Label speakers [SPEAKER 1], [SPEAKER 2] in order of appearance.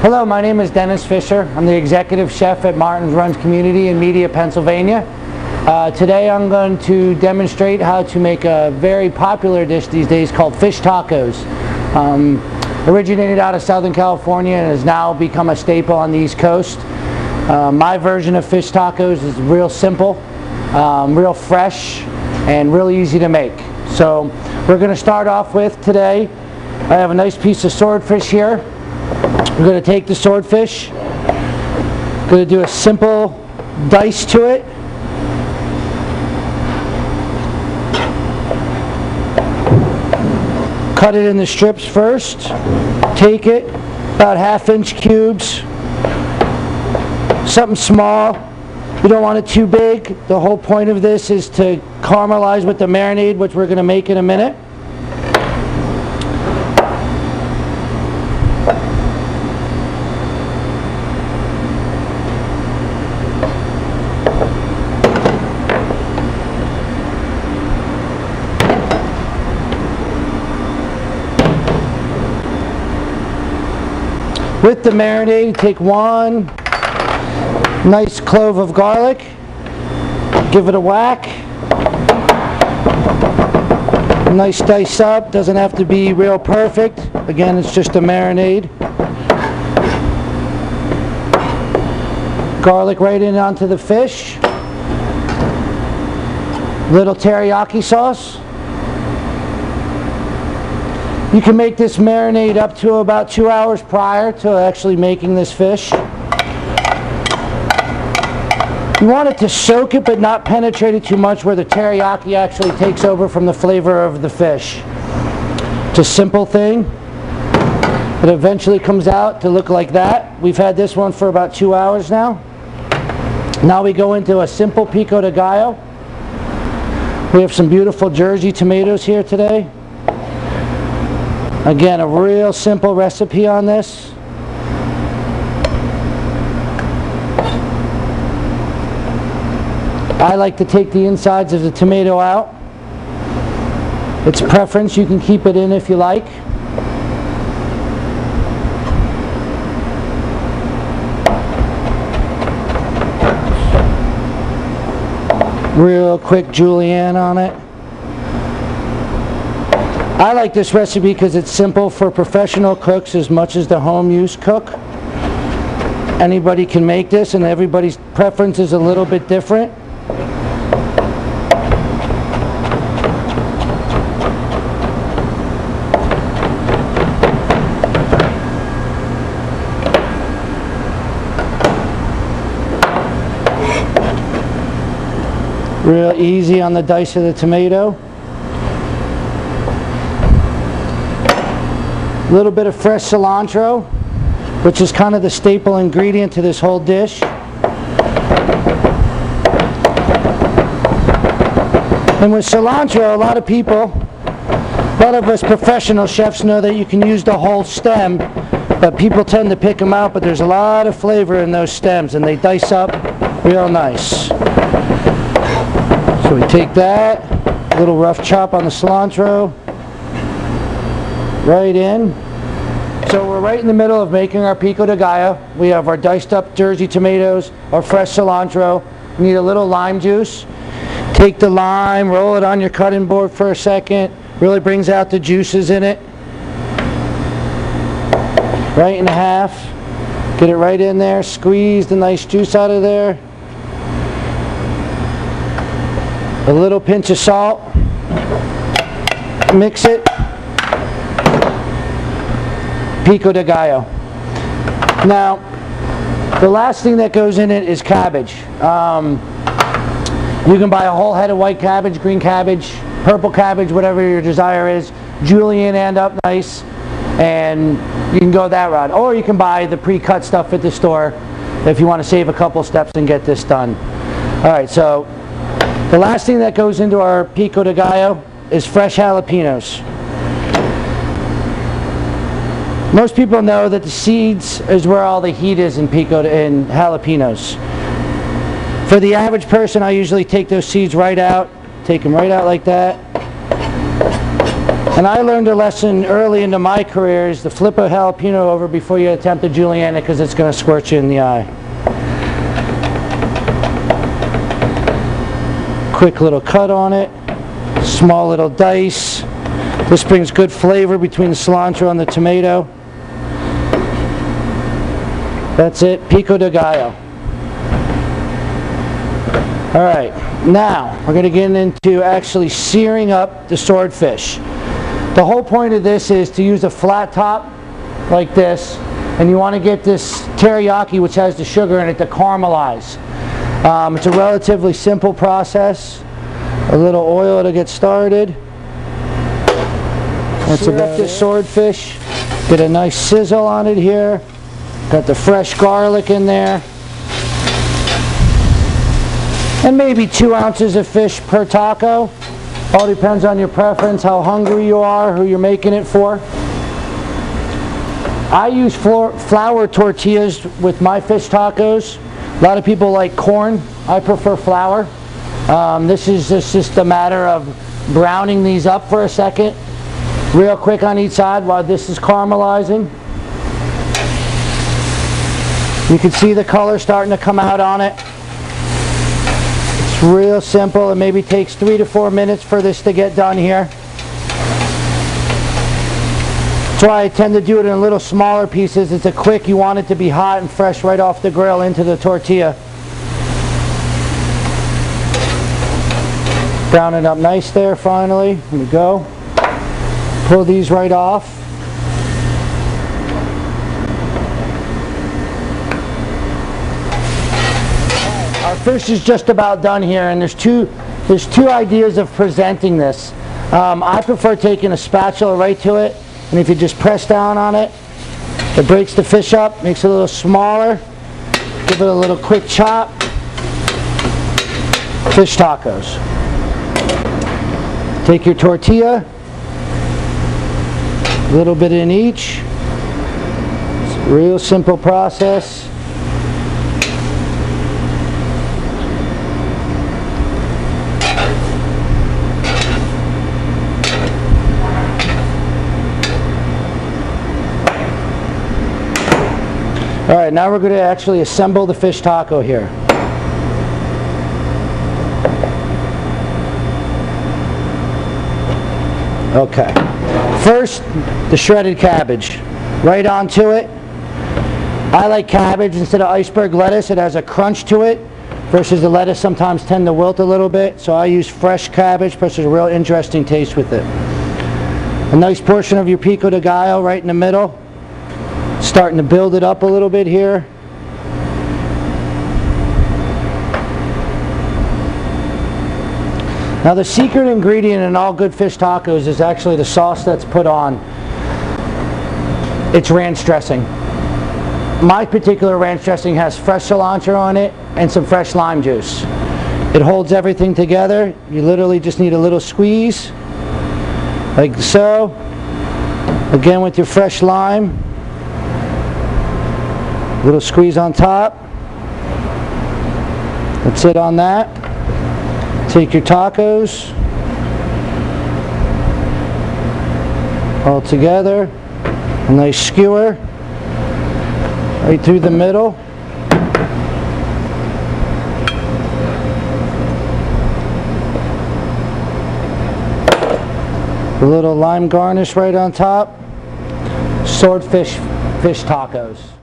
[SPEAKER 1] Hello, my name is Dennis Fisher. I'm the executive chef at Martin's Run Community in Media, Pennsylvania. Today I'm going to demonstrate how to make a very popular dish these days called fish tacos. Originated out of Southern California and has now become a staple on the East Coast. My version of fish tacos is real simple, real fresh, and really easy to make. So we're going to start off with today, I have a nice piece of swordfish here. We're going to take the swordfish, going to do a simple dice to it. Cut it into strips first. Take it, about 1/2-inch cubes. Something small. You don't want it too big. The whole point of this is to caramelize with the marinade, which we're going to make in a minute. With the marinade, take one nice clove of garlic, give it a whack, nice dice up, doesn't have to be real perfect, again it's just a marinade. Garlic right in onto the fish, little teriyaki sauce. You can make this marinade up to about 2 hours prior to actually making this fish. You want it to soak it but not penetrate it too much where the teriyaki actually takes over from the flavor of the fish. It's a simple thing. It eventually comes out to look like that. We've had this one for about 2 hours now. Now we go into a simple pico de gallo. We have some beautiful Jersey tomatoes here today. Again, a real simple recipe on this. I like to take the insides of the tomato out. It's preference, you can keep it in if you like. Real quick julienne on it. I like this recipe because it's simple for professional cooks as much as the home use cook. Anybody can make this and everybody's preference is a little bit different. Real easy on the dice of the tomato. A little bit of fresh cilantro, which is kind of the staple ingredient to this whole dish. And with cilantro, a lot of us professional chefs know that you can use the whole stem, but people tend to pick them out, but there's a lot of flavor in those stems and they dice up real nice. So we take that, a little rough chop on the cilantro, right in. So we're right in the middle of making our pico de gallo. We have our diced up Jersey tomatoes, our fresh cilantro. We need a little lime juice. Take the lime, roll it on your cutting board for a second. Really brings out the juices in it. Right in half. Get it right in there. Squeeze the nice juice out of there. A little pinch of salt. Mix it. Pico de gallo. Now, the last thing that goes in it is cabbage. You can buy a whole head of white cabbage, green cabbage, purple cabbage, whatever your desire is. Julienne and up nice, and you can go that route. Or you can buy the pre-cut stuff at the store if you want to save a couple steps and get this done. Alright, so the last thing that goes into our pico de gallo is fresh jalapenos. Most people know that the seeds is where all the heat is in jalapenos. For the average person, I usually take those seeds right out, take them right out like that. And I learned a lesson early into my career is to flip a jalapeno over before you attempt a julienne because it's going to squirt you in the eye. Quick little cut on it, small little dice. This brings good flavor between the cilantro and the tomato. That's it, pico de gallo. Alright, now we're going to get into actually searing up the swordfish. The whole point of this is to use a flat top like this, and you want to get this teriyaki, which has the sugar in it, to caramelize. It's a relatively simple process. A little oil to get started. Let's sear up this swordfish. Get a nice sizzle on it here. Got the fresh garlic in there. And maybe 2 ounces of fish per taco. All depends on your preference, how hungry you are, who you're making it for. I use flour tortillas with my fish tacos. A lot of people like corn. I prefer flour. This is just a matter of browning these up for a second, real quick on each side while this is caramelizing. You can see the color starting to come out on it. It's real simple. It maybe takes 3 to 4 minutes for this to get done here. That's why I tend to do it in little smaller pieces. It's a quick, you want it to be hot and fresh right off the grill into the tortilla. Brown it up nice there finally. Here we go. Pull these right off. Our fish is just about done here, and there's two ideas of presenting this. I prefer taking a spatula right to it, and if you just press down on it, it breaks the fish up, makes it a little smaller. Give it a little quick chop. Fish tacos. Take your tortilla, a little bit in each. It's a real simple process. Alright, now we're going to actually assemble the fish taco here. Okay, first the shredded cabbage, right onto it. I like cabbage instead of iceberg lettuce. It has a crunch to it versus the lettuce sometimes tend to wilt a little bit, so I use fresh cabbage because there's a real interesting taste with it. A nice portion of your pico de gallo right in the middle, starting to build it up a little bit here. Now the secret ingredient in all good fish tacos is actually the sauce that's put on. It's ranch dressing. My particular ranch dressing has fresh cilantro on it and some fresh lime juice. It holds everything together. You literally just need a little squeeze, like so. Again with your fresh lime. Little squeeze on top. That's it on that. Take your tacos all together, a nice skewer right through the middle. A little lime garnish right on top. Swordfish fish tacos.